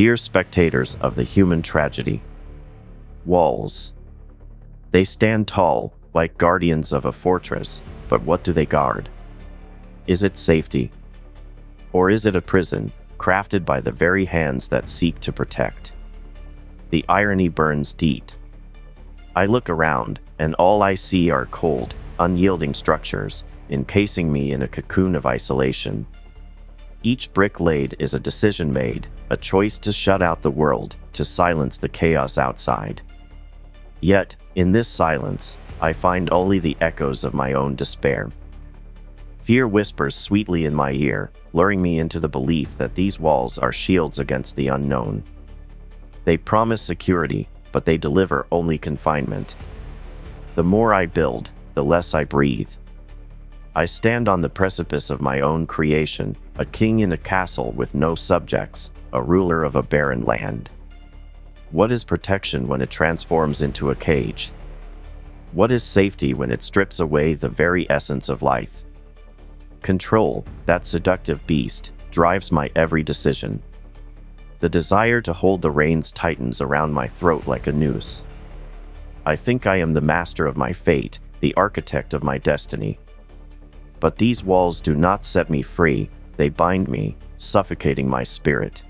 Dear spectators of the human tragedy. Walls. They stand tall, like guardians of a fortress, but what do they guard? Is it safety? Or is it a prison, crafted by the very hands that seek to protect? The irony burns deep. I look around, and all I see are cold, unyielding structures, encasing me in a cocoon of isolation. Each brick laid is a decision made, a choice to shut out the world, to silence the chaos outside. Yet, in this silence, I find only the echoes of my own despair. Fear whispers sweetly in my ear, luring me into the belief that these walls are shields against the unknown. They promise security, but they deliver only confinement. The more I build, the less I breathe. I stand on the precipice of my own creation, a king in a castle with no subjects, a ruler of a barren land. What is protection when it transforms into a cage? What is safety when it strips away the very essence of life? Control, that seductive beast, drives my every decision. The desire to hold the reins tightens around my throat like a noose. I think I am the master of my fate, the architect of my destiny. But these walls do not set me free, they bind me, suffocating my spirit.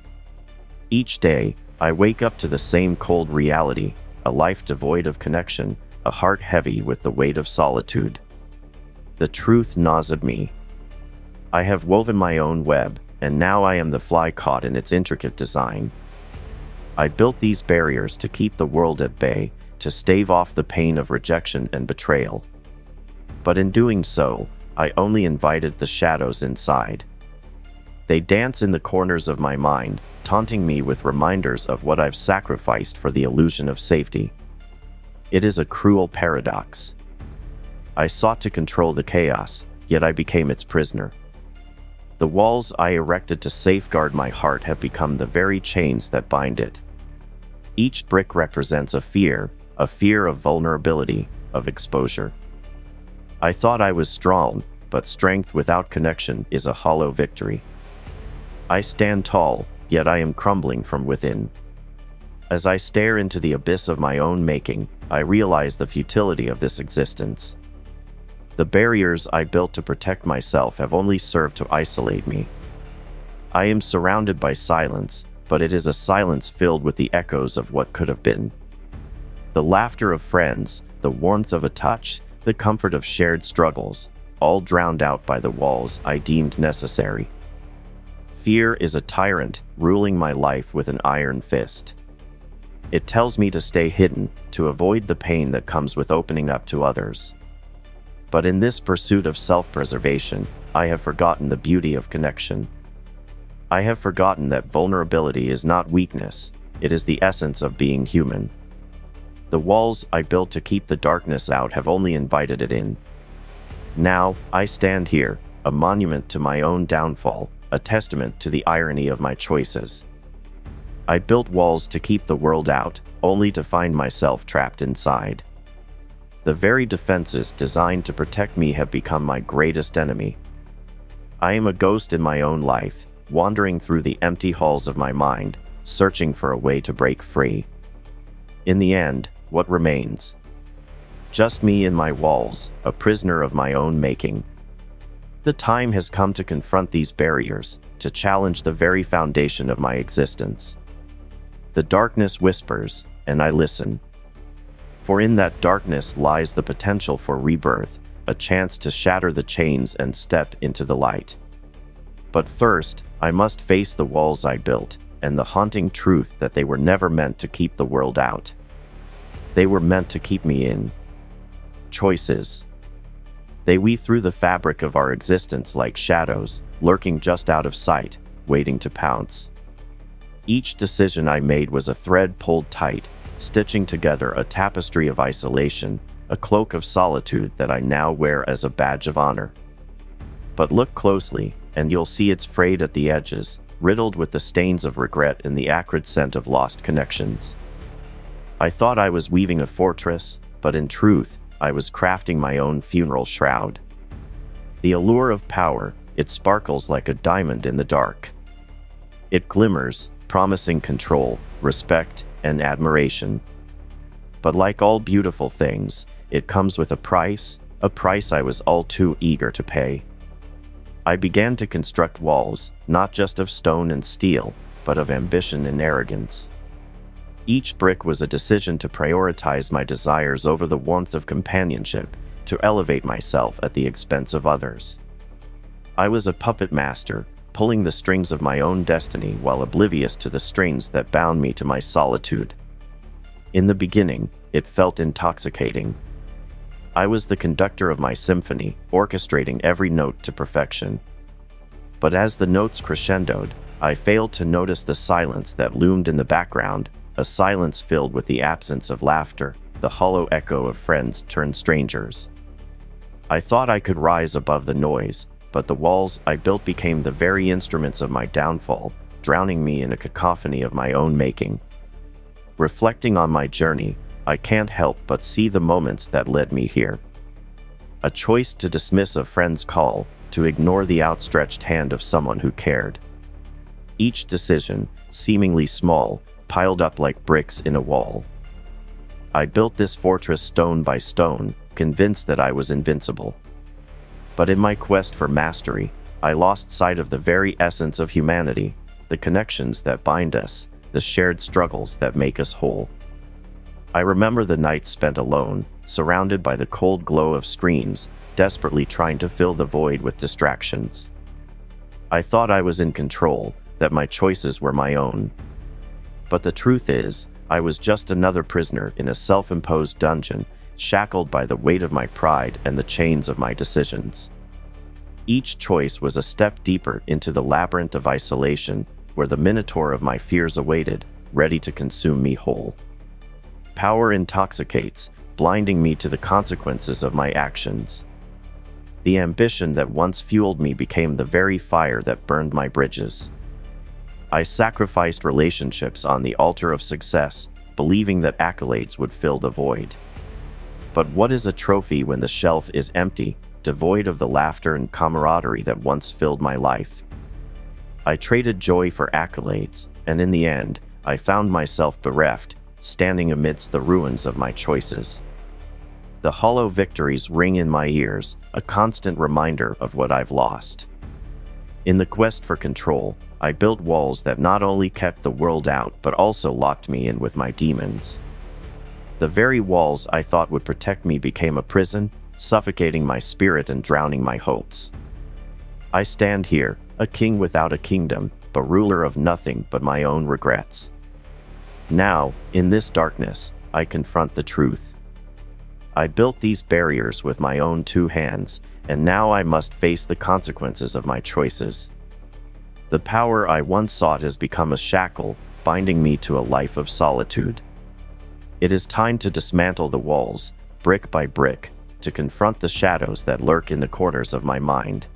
Each day, I wake up to the same cold reality, a life devoid of connection, a heart heavy with the weight of solitude. The truth gnaws at me. I have woven my own web, and now I am the fly caught in its intricate design. I built these barriers to keep the world at bay, to stave off the pain of rejection and betrayal. But in doing so, I only invited the shadows inside. They dance in the corners of my mind, taunting me with reminders of what I've sacrificed for the illusion of safety. It is a cruel paradox. I sought to control the chaos, yet I became its prisoner. The walls I erected to safeguard my heart have become the very chains that bind it. Each brick represents a fear of vulnerability, of exposure. I thought I was strong, but strength without connection is a hollow victory. I stand tall, yet I am crumbling from within. As I stare into the abyss of my own making, I realize the futility of this existence. The barriers I built to protect myself have only served to isolate me. I am surrounded by silence, but it is a silence filled with the echoes of what could have been. The laughter of friends, the warmth of a touch, the comfort of shared struggles, all drowned out by the walls I deemed necessary. Fear is a tyrant, ruling my life with an iron fist. It tells me to stay hidden, to avoid the pain that comes with opening up to others. But in this pursuit of self-preservation, I have forgotten the beauty of connection. I have forgotten that vulnerability is not weakness, it is the essence of being human. The walls I built to keep the darkness out have only invited it in. Now, I stand here, a monument to my own downfall, a testament to the irony of my choices. I built walls to keep the world out, only to find myself trapped inside. The very defenses designed to protect me have become my greatest enemy. I am a ghost in my own life, wandering through the empty halls of my mind, searching for a way to break free. In the end, what remains? Just me and my walls, a prisoner of my own making. The time has come to confront these barriers, to challenge the very foundation of my existence. The darkness whispers, and I listen. For in that darkness lies the potential for rebirth, a chance to shatter the chains and step into the light. But first, I must face the walls I built, and the haunting truth that they were never meant to keep the world out. They were meant to keep me in. Choices. They weave through the fabric of our existence like shadows, lurking just out of sight, waiting to pounce. Each decision I made was a thread pulled tight, stitching together a tapestry of isolation, a cloak of solitude that I now wear as a badge of honor. But look closely, and you'll see it's frayed at the edges, riddled with the stains of regret and the acrid scent of lost connections. I thought I was weaving a fortress, but in truth, I was crafting my own funeral shroud. The allure of power, it sparkles like a diamond in the dark. It glimmers, promising control, respect, and admiration. But like all beautiful things, it comes with a price I was all too eager to pay. I began to construct walls, not just of stone and steel, but of ambition and arrogance. Each brick was a decision to prioritize my desires over the warmth of companionship, to elevate myself at the expense of others. I was a puppet master, pulling the strings of my own destiny while oblivious to the strings that bound me to my solitude. In the beginning, it felt intoxicating. I was the conductor of my symphony, orchestrating every note to perfection. But as the notes crescendoed, I failed to notice the silence that loomed in the background, a silence filled with the absence of laughter, the hollow echo of friends turned strangers. I thought I could rise above the noise, but the walls I built became the very instruments of my downfall, drowning me in a cacophony of my own making. Reflecting on my journey, I can't help but see the moments that led me here. A choice to dismiss a friend's call, to ignore the outstretched hand of someone who cared. Each decision, seemingly small, piled up like bricks in a wall. I built this fortress stone by stone, convinced that I was invincible. But in my quest for mastery, I lost sight of the very essence of humanity, the connections that bind us, the shared struggles that make us whole. I remember the nights spent alone, surrounded by the cold glow of screens, desperately trying to fill the void with distractions. I thought I was in control, that my choices were my own. But the truth is, I was just another prisoner in a self-imposed dungeon, shackled by the weight of my pride and the chains of my decisions. Each choice was a step deeper into the labyrinth of isolation, where the minotaur of my fears awaited, ready to consume me whole. Power intoxicates, blinding me to the consequences of my actions. The ambition that once fueled me became the very fire that burned my bridges. I sacrificed relationships on the altar of success, believing that accolades would fill the void. But what is a trophy when the shelf is empty, devoid of the laughter and camaraderie that once filled my life? I traded joy for accolades, and in the end, I found myself bereft, standing amidst the ruins of my choices. The hollow victories ring in my ears, a constant reminder of what I've lost. In the quest for control, I built walls that not only kept the world out but also locked me in with my demons. The very walls I thought would protect me became a prison, suffocating my spirit and drowning my hopes. I stand here, a king without a kingdom, but ruler of nothing but my own regrets. Now, in this darkness, I confront the truth. I built these barriers with my own two hands, and now I must face the consequences of my choices. The power I once sought has become a shackle, binding me to a life of solitude. It is time to dismantle the walls, brick by brick, to confront the shadows that lurk in the corners of my mind.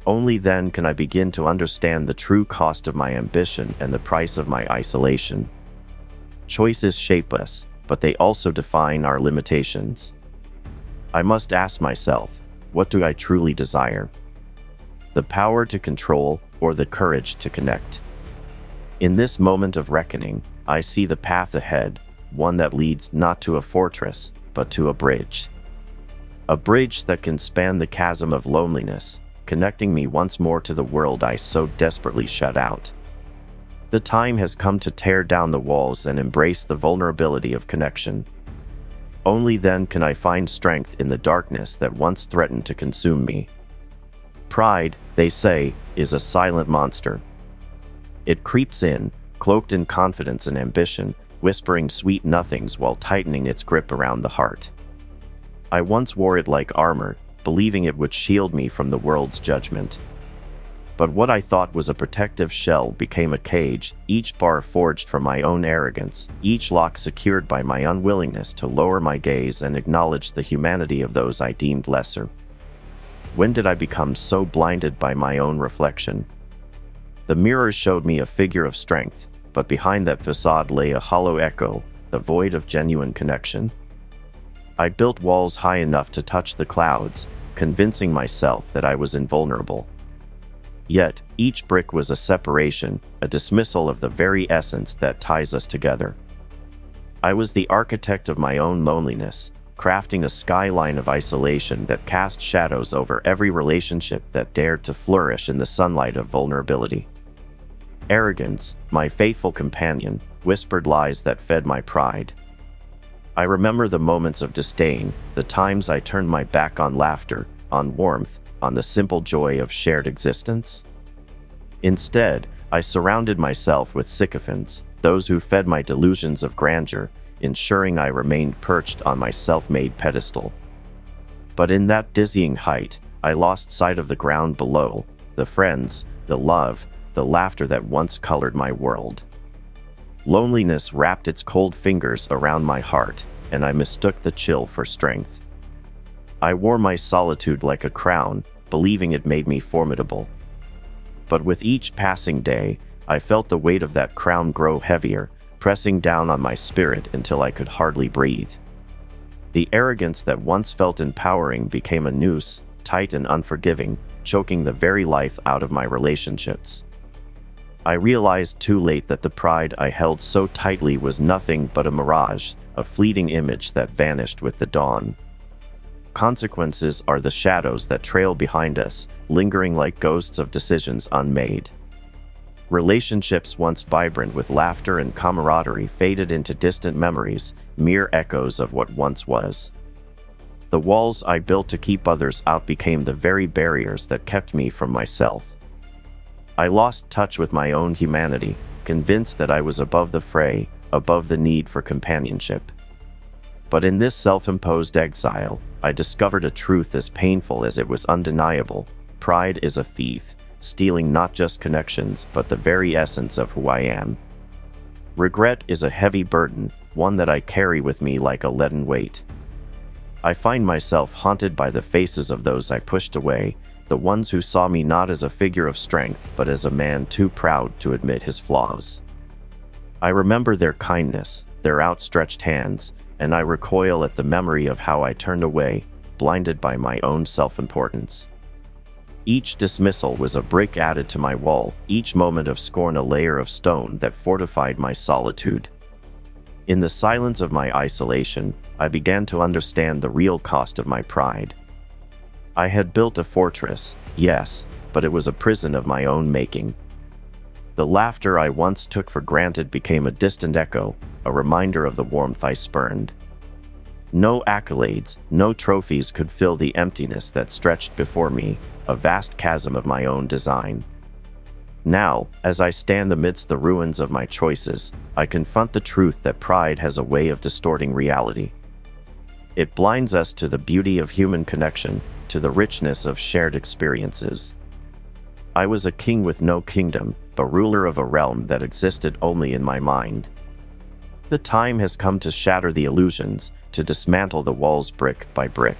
Only then can I begin to understand the true cost of my ambition and the price of my isolation. Choices shape us, but they also define our limitations. I must ask myself, what do I truly desire? The power to control or the courage to connect? In this moment of reckoning, I see the path ahead, one that leads not to a fortress, but to a bridge. A bridge that can span the chasm of loneliness, connecting me once more to the world I so desperately shut out. The time has come to tear down the walls and embrace the vulnerability of connection. Only then can I find strength in the darkness that once threatened to consume me. Pride, they say, is a silent monster. It creeps in, cloaked in confidence and ambition, whispering sweet nothings while tightening its grip around the heart. I once wore it like armor, believing it would shield me from the world's judgment. But what I thought was a protective shell became a cage, each bar forged from my own arrogance, each lock secured by my unwillingness to lower my gaze and acknowledge the humanity of those I deemed lesser. When did I become so blinded by my own reflection? The mirror showed me a figure of strength, but behind that facade lay a hollow echo, the void of genuine connection. I built walls high enough to touch the clouds, convincing myself that I was invulnerable. Yet, each brick was a separation, a dismissal of the very essence that ties us together. I was the architect of my own loneliness, crafting a skyline of isolation that cast shadows over every relationship that dared to flourish in the sunlight of vulnerability. Arrogance, my faithful companion, whispered lies that fed my pride. I remember the moments of disdain, the times I turned my back on laughter, on warmth, on the simple joy of shared existence. Instead, I surrounded myself with sycophants, those who fed my delusions of grandeur, ensuring I remained perched on my self-made pedestal. But in that dizzying height, I lost sight of the ground below, the friends, the love, the laughter that once colored my world. Loneliness wrapped its cold fingers around my heart, and I mistook the chill for strength. I wore my solitude like a crown, believing it made me formidable. But with each passing day, I felt the weight of that crown grow heavier, pressing down on my spirit until I could hardly breathe. The arrogance that once felt empowering became a noose, tight and unforgiving, choking the very life out of my relationships. I realized too late that the pride I held so tightly was nothing but a mirage, a fleeting image that vanished with the dawn. Consequences are the shadows that trail behind us, lingering like ghosts of decisions unmade. Relationships once vibrant with laughter and camaraderie faded into distant memories, mere echoes of what once was. The walls I built to keep others out became the very barriers that kept me from myself. I lost touch with my own humanity, convinced that I was above the fray, above the need for companionship. But in this self-imposed exile, I discovered a truth as painful as it was undeniable. Pride is a thief, stealing not just connections, but the very essence of who I am. Regret is a heavy burden, one that I carry with me like a leaden weight. I find myself haunted by the faces of those I pushed away, the ones who saw me not as a figure of strength, but as a man too proud to admit his flaws. I remember their kindness, their outstretched hands, and I recoil at the memory of how I turned away, blinded by my own self-importance. Each dismissal was a brick added to my wall, each moment of scorn a layer of stone that fortified my solitude. In the silence of my isolation, I began to understand the real cost of my pride. I had built a fortress, yes, but it was a prison of my own making. The laughter I once took for granted became a distant echo, a reminder of the warmth I spurned. No accolades, no trophies could fill the emptiness that stretched before me, a vast chasm of my own design. Now, as I stand amidst the ruins of my choices, I confront the truth that pride has a way of distorting reality. It blinds us to the beauty of human connection, to the richness of shared experiences. I was a king with no kingdom, but ruler of a realm that existed only in my mind. The time has come to shatter the illusions, to dismantle the walls brick by brick.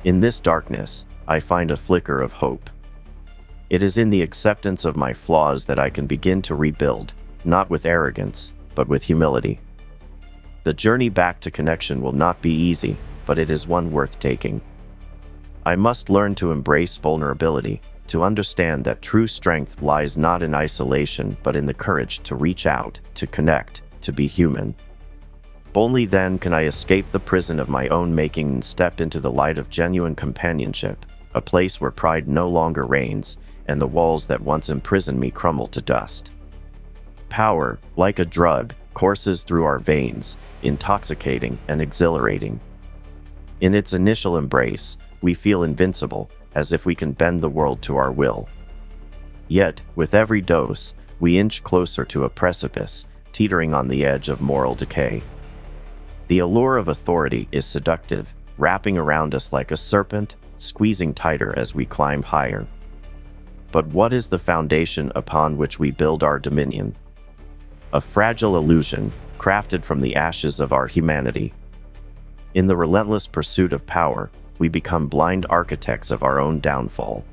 In this darkness, I find a flicker of hope. It is in the acceptance of my flaws that I can begin to rebuild, not with arrogance, but with humility. The journey back to connection will not be easy, but it is one worth taking. I must learn to embrace vulnerability, to understand that true strength lies not in isolation but in the courage to reach out, to connect, to be human. Only then can I escape the prison of my own making and step into the light of genuine companionship, a place where pride no longer reigns, and the walls that once imprisoned me crumble to dust. Power, like a drug, courses through our veins, intoxicating and exhilarating. In its initial embrace, we feel invincible, as if we can bend the world to our will. Yet, with every dose, we inch closer to a precipice, teetering on the edge of moral decay. The allure of authority is seductive, wrapping around us like a serpent, squeezing tighter as we climb higher. But what is the foundation upon which we build our dominion? A fragile illusion, crafted from the ashes of our humanity. In the relentless pursuit of power, we become blind architects of our own downfall.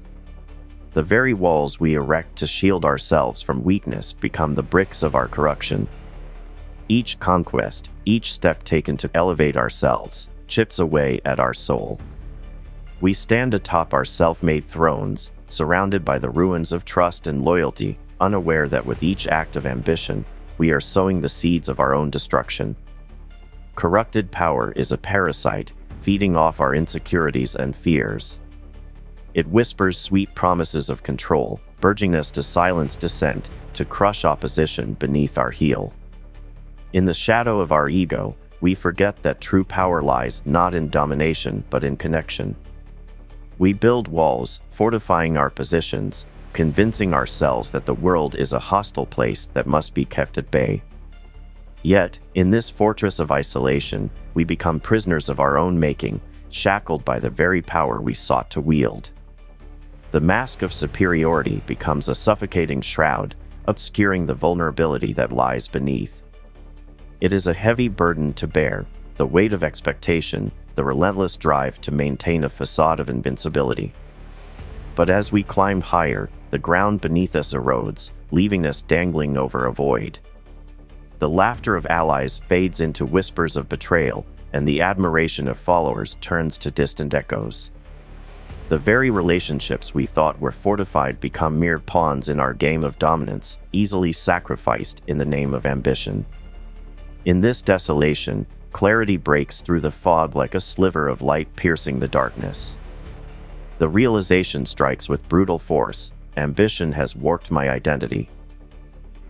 The very walls we erect to shield ourselves from weakness become the bricks of our corruption. Each conquest, each step taken to elevate ourselves, chips away at our soul. We stand atop our self-made thrones, surrounded by the ruins of trust and loyalty, unaware that with each act of ambition, we are sowing the seeds of our own destruction. Corrupted power is a parasite, feeding off our insecurities and fears. It whispers sweet promises of control, urging us to silence dissent, to crush opposition beneath our heel. In the shadow of our ego, we forget that true power lies not in domination but in connection. We build walls, fortifying our positions, convincing ourselves that the world is a hostile place that must be kept at bay. Yet, in this fortress of isolation, we become prisoners of our own making, shackled by the very power we sought to wield. The mask of superiority becomes a suffocating shroud, obscuring the vulnerability that lies beneath. It is a heavy burden to bear, the weight of expectation, the relentless drive to maintain a facade of invincibility. But as we climb higher, the ground beneath us erodes, leaving us dangling over a void. The laughter of allies fades into whispers of betrayal, and the admiration of followers turns to distant echoes. The very relationships we thought were fortified become mere pawns in our game of dominance, easily sacrificed in the name of ambition. In this desolation, clarity breaks through the fog like a sliver of light piercing the darkness. The realization strikes with brutal force: ambition has warped my identity.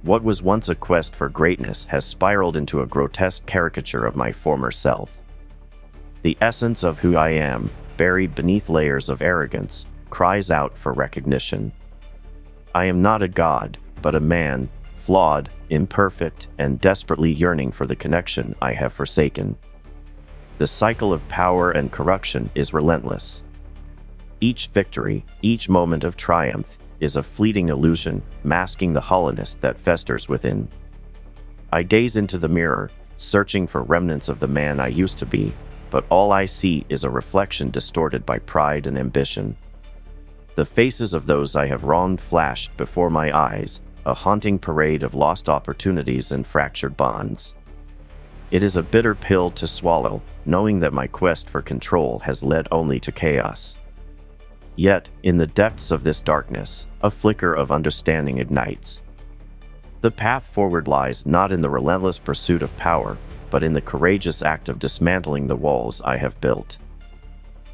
What was once a quest for greatness has spiraled into a grotesque caricature of my former self. The essence of who I am, buried beneath layers of arrogance, cries out for recognition. I am not a god, but a man, flawed, imperfect, and desperately yearning for the connection I have forsaken. The cycle of power and corruption is relentless. Each victory, each moment of triumph, is a fleeting illusion, masking the hollowness that festers within. I gaze into the mirror, searching for remnants of the man I used to be, but all I see is a reflection distorted by pride and ambition. The faces of those I have wronged flash before my eyes, a haunting parade of lost opportunities and fractured bonds. It is a bitter pill to swallow, knowing that my quest for control has led only to chaos. Yet, in the depths of this darkness, a flicker of understanding ignites. The path forward lies not in the relentless pursuit of power, but in the courageous act of dismantling the walls I have built.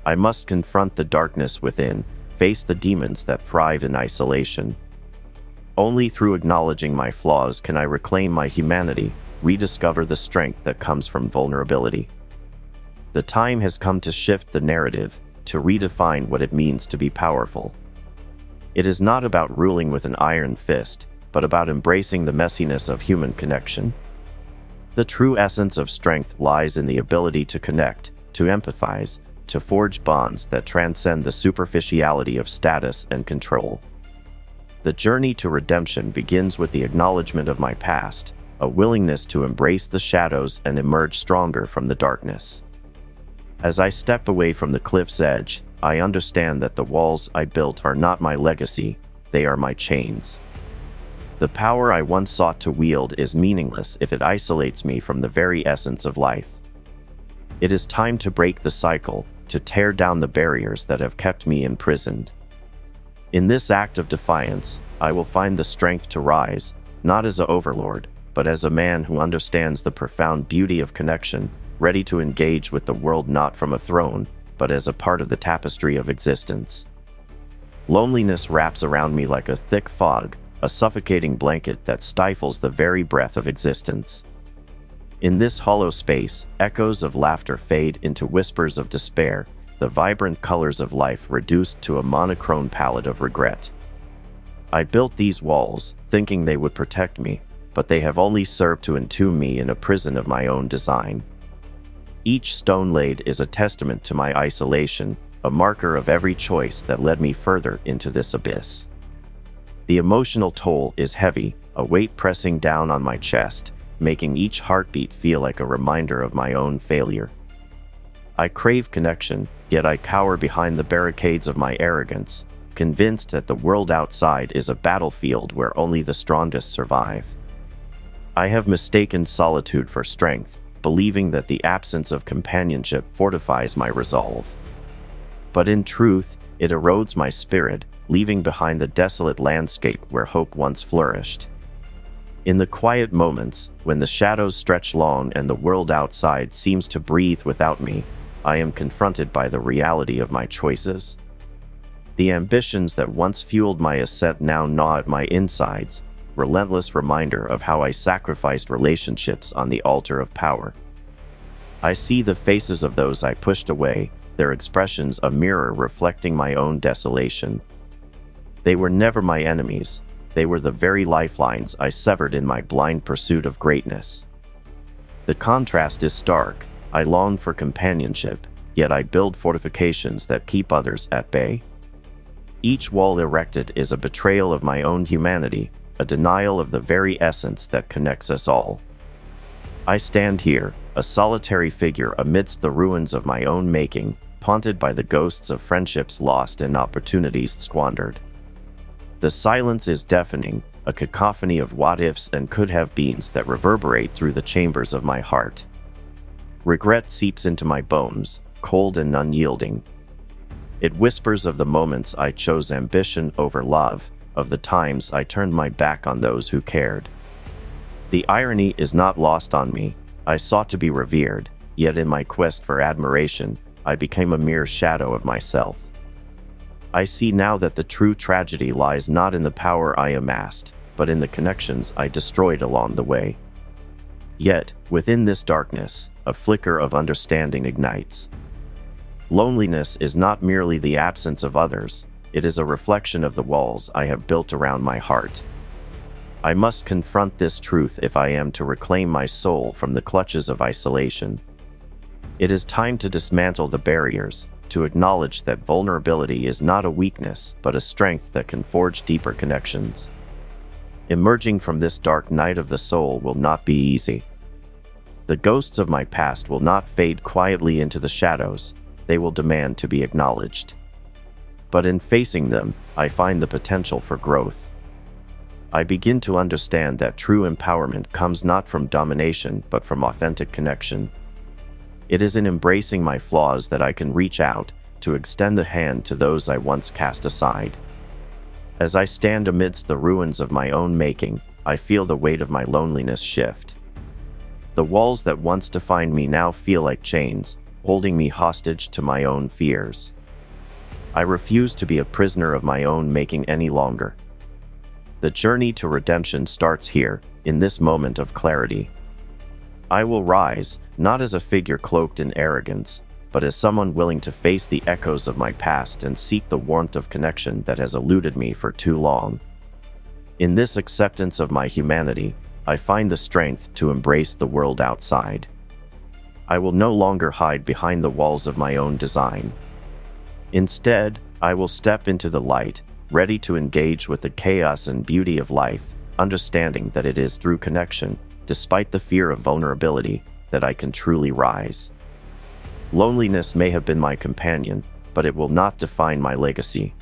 I must confront the darkness within, face the demons that thrive in isolation. Only through acknowledging my flaws can I reclaim my humanity, rediscover the strength that comes from vulnerability. The time has come to shift the narrative, to redefine what it means to be powerful. It is not about ruling with an iron fist, but about embracing the messiness of human connection. The true essence of strength lies in the ability to connect, to empathize, to forge bonds that transcend the superficiality of status and control. The journey to redemption begins with the acknowledgement of my past, a willingness to embrace the shadows and emerge stronger from the darkness. As I step away from the cliff's edge, I understand that the walls I built are not my legacy, they are my chains. The power I once sought to wield is meaningless if it isolates me from the very essence of life. It is time to break the cycle, to tear down the barriers that have kept me imprisoned. In this act of defiance, I will find the strength to rise, not as an overlord, but as a man who understands the profound beauty of connection, ready to engage with the world not from a throne, but as a part of the tapestry of existence. Loneliness wraps around me like a thick fog, a suffocating blanket that stifles the very breath of existence. In this hollow space, echoes of laughter fade into whispers of despair, the vibrant colors of life reduced to a monochrome palette of regret. I built these walls, thinking they would protect me, but they have only served to entomb me in a prison of my own design. Each stone laid is a testament to my isolation, a marker of every choice that led me further into this abyss. The emotional toll is heavy, a weight pressing down on my chest, making each heartbeat feel like a reminder of my own failure. I crave connection, yet I cower behind the barricades of my arrogance, convinced that the world outside is a battlefield where only the strongest survive. I have mistaken solitude for strength, believing that the absence of companionship fortifies my resolve. But in truth, it erodes my spirit, leaving behind the desolate landscape where hope once flourished. In the quiet moments, when the shadows stretch long and the world outside seems to breathe without me, I am confronted by the reality of my choices. The ambitions that once fueled my ascent now gnaw at my insides, relentless reminder of how I sacrificed relationships on the altar of power. I see the faces of those I pushed away, their expressions a mirror reflecting my own desolation. They were never my enemies. They were the very lifelines I severed in my blind pursuit of greatness. The contrast is stark. I long for companionship, yet I build fortifications that keep others at bay. Each wall erected is a betrayal of my own humanity, a denial of the very essence that connects us all. I stand here, a solitary figure amidst the ruins of my own making, haunted by the ghosts of friendships lost and opportunities squandered. The silence is deafening, a cacophony of what-ifs and could-have-beens that reverberate through the chambers of my heart. Regret seeps into my bones, cold and unyielding. It whispers of the moments I chose ambition over love, of the times I turned my back on those who cared. The irony is not lost on me. I sought to be revered, yet in my quest for admiration, I became a mere shadow of myself. I see now that the true tragedy lies not in the power I amassed, but in the connections I destroyed along the way. Yet, within this darkness, a flicker of understanding ignites. Loneliness is not merely the absence of others, it is a reflection of the walls I have built around my heart. I must confront this truth if I am to reclaim my soul from the clutches of isolation. It is time to dismantle the barriers, to acknowledge that vulnerability is not a weakness, but a strength that can forge deeper connections. Emerging from this dark night of the soul will not be easy. The ghosts of my past will not fade quietly into the shadows, they will demand to be acknowledged. But in facing them, I find the potential for growth. I begin to understand that true empowerment comes not from domination, but from authentic connection. It is in embracing my flaws that I can reach out, to extend the hand to those I once cast aside. As I stand amidst the ruins of my own making, I feel the weight of my loneliness shift. The walls that once defined me now feel like chains, holding me hostage to my own fears. I refuse to be a prisoner of my own making any longer. The journey to redemption starts here, in this moment of clarity. I will rise, not as a figure cloaked in arrogance, but as someone willing to face the echoes of my past and seek the warmth of connection that has eluded me for too long. In this acceptance of my humanity, I find the strength to embrace the world outside. I will no longer hide behind the walls of my own design. Instead, I will step into the light, ready to engage with the chaos and beauty of life, understanding that it is through connection, despite the fear of vulnerability, that I can truly rise. Loneliness may have been my companion, but it will not define my legacy.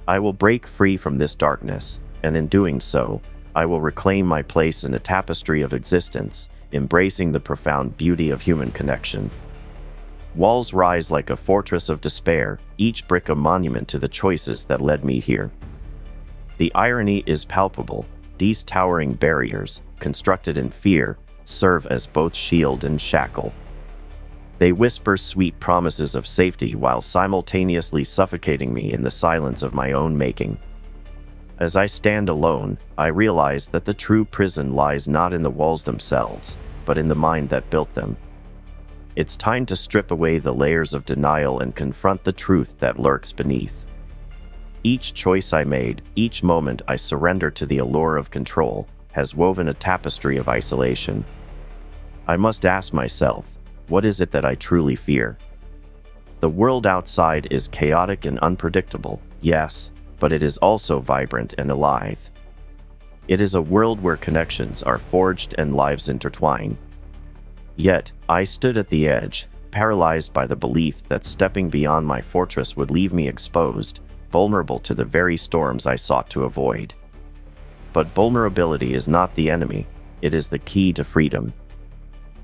I will break free from this darkness, and in doing so, I will reclaim my place in the tapestry of existence, embracing the profound beauty of human connection. Walls rise like a fortress of despair, each brick a monument to the choices that led me here. The irony is palpable. These towering barriers, constructed in fear, serve as both shield and shackle. They whisper sweet promises of safety while simultaneously suffocating me in the silence of my own making. As I stand alone, I realize that the true prison lies not in the walls themselves, but in the mind that built them. It's time to strip away the layers of denial and confront the truth that lurks beneath. Each choice I made, each moment I surrendered to the allure of control, has woven a tapestry of isolation. I must ask myself, what is it that I truly fear? The world outside is chaotic and unpredictable, yes, but it is also vibrant and alive. It is a world where connections are forged and lives intertwine. Yet, I stood at the edge, paralyzed by the belief that stepping beyond my fortress would leave me exposed, vulnerable to the very storms I sought to avoid. But vulnerability is not the enemy, it is the key to freedom.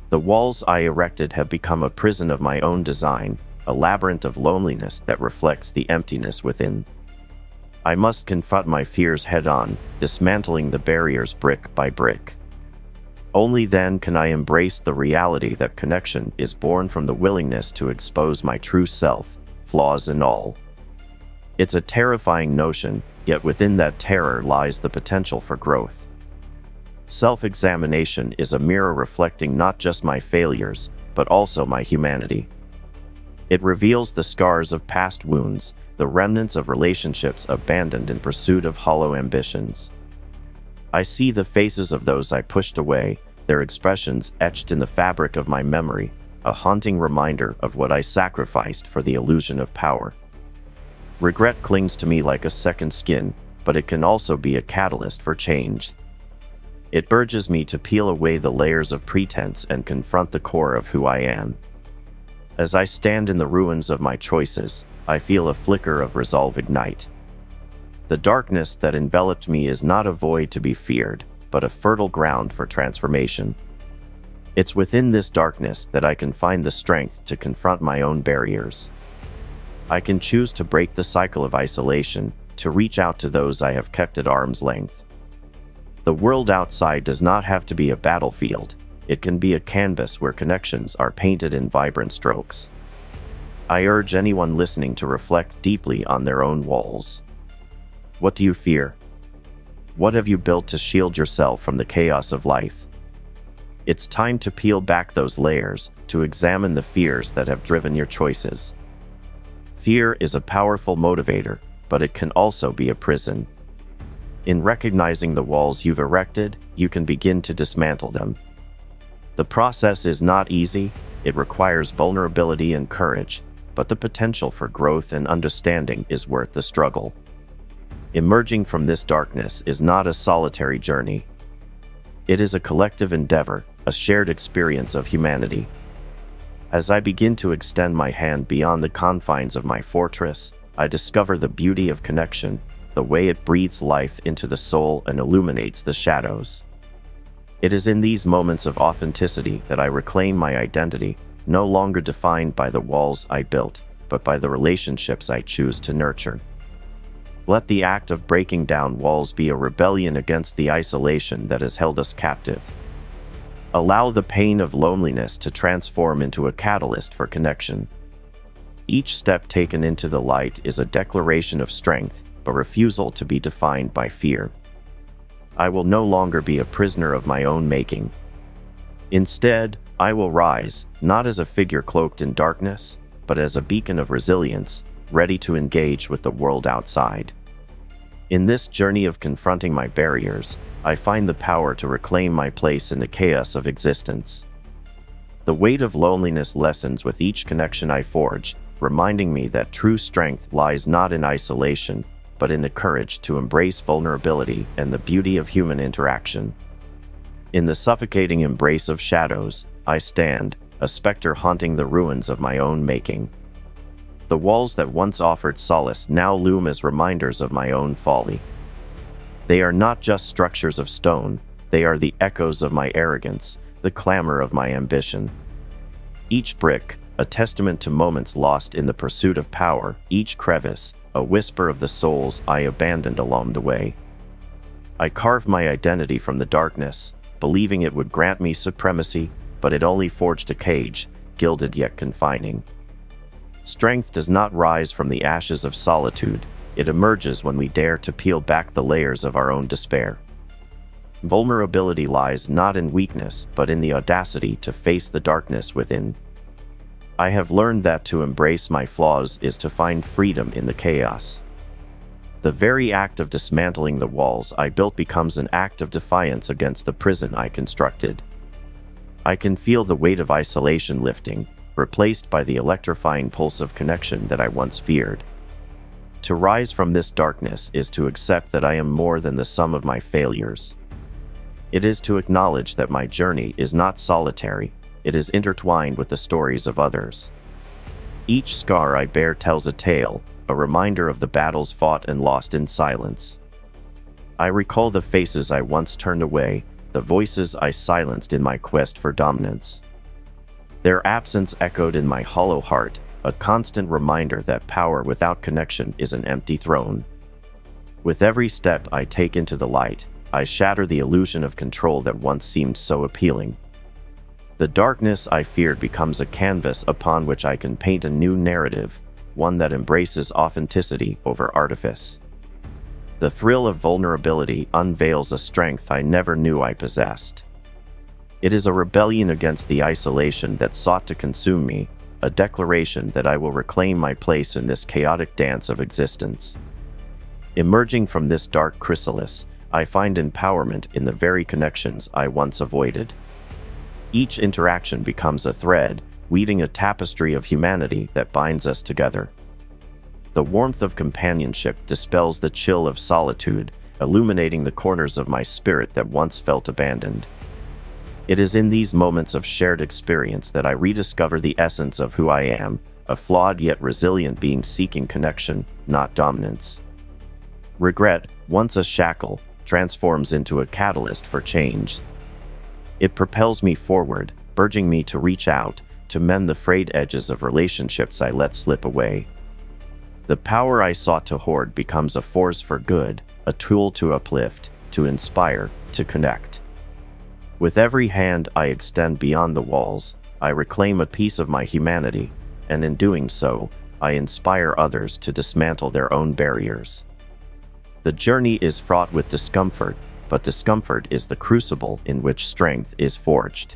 The walls I erected have become a prison of my own design, a labyrinth of loneliness that reflects the emptiness within. I must confront my fears head-on, dismantling the barriers brick by brick. Only then can I embrace the reality that connection is born from the willingness to expose my true self, flaws and all. It's a terrifying notion, yet within that terror lies the potential for growth. Self-examination is a mirror reflecting not just my failures, but also my humanity. It reveals the scars of past wounds, the remnants of relationships abandoned in pursuit of hollow ambitions. I see the faces of those I pushed away, their expressions etched in the fabric of my memory, a haunting reminder of what I sacrificed for the illusion of power. Regret clings to me like a second skin, but it can also be a catalyst for change. It urges me to peel away the layers of pretense and confront the core of who I am. As I stand in the ruins of my choices, I feel a flicker of resolve ignite. The darkness that enveloped me is not a void to be feared, but a fertile ground for transformation. It's within this darkness that I can find the strength to confront my own barriers. I can choose to break the cycle of isolation, to reach out to those I have kept at arm's length. The world outside does not have to be a battlefield. It can be a canvas where connections are painted in vibrant strokes. I urge anyone listening to reflect deeply on their own walls. What do you fear? What have you built to shield yourself from the chaos of life? It's time to peel back those layers, to examine the fears that have driven your choices. Fear is a powerful motivator, but it can also be a prison. In recognizing the walls you've erected, you can begin to dismantle them. The process is not easy, it requires vulnerability and courage, but the potential for growth and understanding is worth the struggle. Emerging from this darkness is not a solitary journey. It is a collective endeavor, a shared experience of humanity. As I begin to extend my hand beyond the confines of my fortress, I discover the beauty of connection, the way it breathes life into the soul and illuminates the shadows. It is in these moments of authenticity that I reclaim my identity, no longer defined by the walls I built, but by the relationships I choose to nurture. Let the act of breaking down walls be a rebellion against the isolation that has held us captive. Allow the pain of loneliness to transform into a catalyst for connection. Each step taken into the light is a declaration of strength, a refusal to be defined by fear. I will no longer be a prisoner of my own making. Instead, I will rise, not as a figure cloaked in darkness, but as a beacon of resilience, ready to engage with the world outside. In this journey of confronting my barriers, I find the power to reclaim my place in the chaos of existence. The weight of loneliness lessens with each connection I forge, reminding me that true strength lies not in isolation, but in the courage to embrace vulnerability and the beauty of human interaction. In the suffocating embrace of shadows, I stand, a specter haunting the ruins of my own making. The walls that once offered solace now loom as reminders of my own folly. They are not just structures of stone, they are the echoes of my arrogance, the clamor of my ambition. Each brick, a testament to moments lost in the pursuit of power, each crevice, a whisper of the souls I abandoned along the way. I carved my identity from the darkness, believing it would grant me supremacy, but it only forged a cage, gilded yet confining. Strength does not rise from the ashes of solitude, it emerges when we dare to peel back the layers of our own despair. Vulnerability lies not in weakness, but in the audacity to face the darkness within. I have learned that to embrace my flaws is to find freedom in the chaos. The very act of dismantling the walls I built becomes an act of defiance against the prison I constructed. I can feel the weight of isolation lifting, replaced by the electrifying pulse of connection that I once feared. To rise from this darkness is to accept that I am more than the sum of my failures. It is to acknowledge that my journey is not solitary, it is intertwined with the stories of others. Each scar I bear tells a tale, a reminder of the battles fought and lost in silence. I recall the faces I once turned away, the voices I silenced in my quest for dominance. Their absence echoed in my hollow heart, a constant reminder that power without connection is an empty throne. With every step I take into the light, I shatter the illusion of control that once seemed so appealing. The darkness I feared becomes a canvas upon which I can paint a new narrative, one that embraces authenticity over artifice. The thrill of vulnerability unveils a strength I never knew I possessed. It is a rebellion against the isolation that sought to consume me, a declaration that I will reclaim my place in this chaotic dance of existence. Emerging from this dark chrysalis, I find empowerment in the very connections I once avoided. Each interaction becomes a thread, weaving a tapestry of humanity that binds us together. The warmth of companionship dispels the chill of solitude, illuminating the corners of my spirit that once felt abandoned. It is in these moments of shared experience that I rediscover the essence of who I am, a flawed yet resilient being seeking connection, not dominance. Regret, once a shackle, transforms into a catalyst for change. It propels me forward, urging me to reach out, to mend the frayed edges of relationships I let slip away. The power I sought to hoard becomes a force for good, a tool to uplift, to inspire, to connect. With every hand I extend beyond the walls, I reclaim a piece of my humanity, and in doing so, I inspire others to dismantle their own barriers. The journey is fraught with discomfort, but discomfort is the crucible in which strength is forged.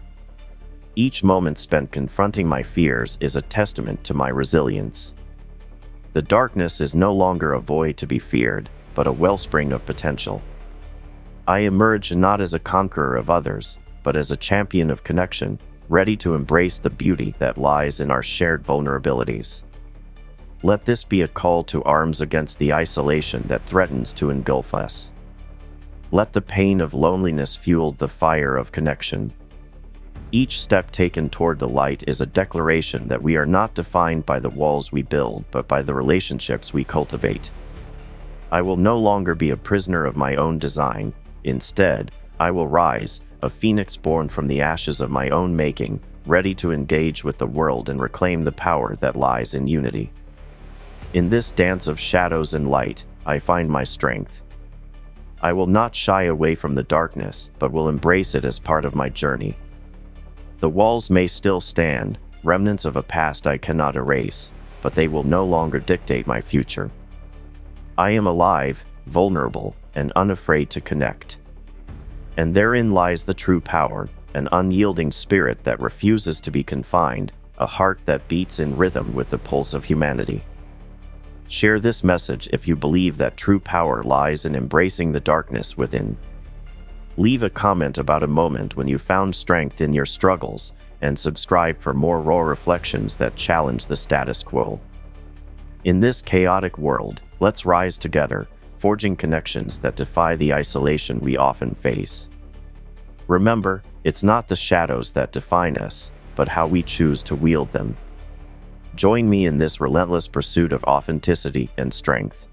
Each moment spent confronting my fears is a testament to my resilience. The darkness is no longer a void to be feared, but a wellspring of potential. I emerge not as a conqueror of others, but as a champion of connection, ready to embrace the beauty that lies in our shared vulnerabilities. Let this be a call to arms against the isolation that threatens to engulf us. Let the pain of loneliness fuel the fire of connection. Each step taken toward the light is a declaration that we are not defined by the walls we build, but by the relationships we cultivate. I will no longer be a prisoner of my own design. Instead, I will rise, a phoenix born from the ashes of my own making, ready to engage with the world and reclaim the power that lies in unity. In this dance of shadows and light, I find my strength. I will not shy away from the darkness, but will embrace it as part of my journey. The walls may still stand, remnants of a past I cannot erase, but they will no longer dictate my future. I am alive, vulnerable, and unafraid to connect. And therein lies the true power, an unyielding spirit that refuses to be confined, a heart that beats in rhythm with the pulse of humanity. Share this message if you believe that true power lies in embracing the darkness within. Leave a comment about a moment when you found strength in your struggles, and subscribe for more raw reflections that challenge the status quo. In this chaotic world, let's rise together, forging connections that defy the isolation we often face. Remember, it's not the shadows that define us, but how we choose to wield them. Join me in this relentless pursuit of authenticity and strength.